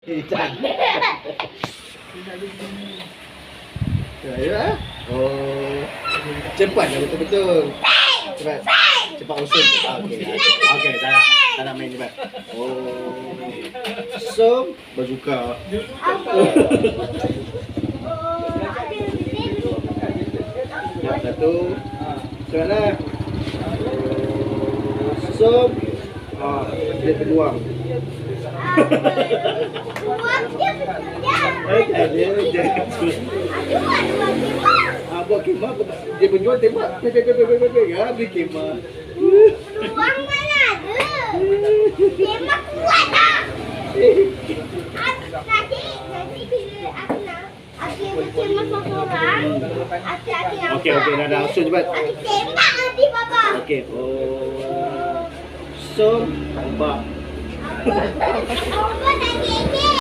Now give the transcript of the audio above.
Ikan. Ya. Oh. Cepat ya betul-betul. Cepat. Cepat usul. Okey. Okey, tak nak main cepat. Oh. So, berjuka. Ya, satu. Cepat. So, dia peluang. Dia buat kemah. Dia berjual tembak. Ya, beli kemah. Peluang mana ada? Tembak kuat tak? Nanti bila aku berkemah seorang, Okey, dah usul cepat. aku tembak nanti bapa. Okey. Oh. So, nampak. Apa tadi?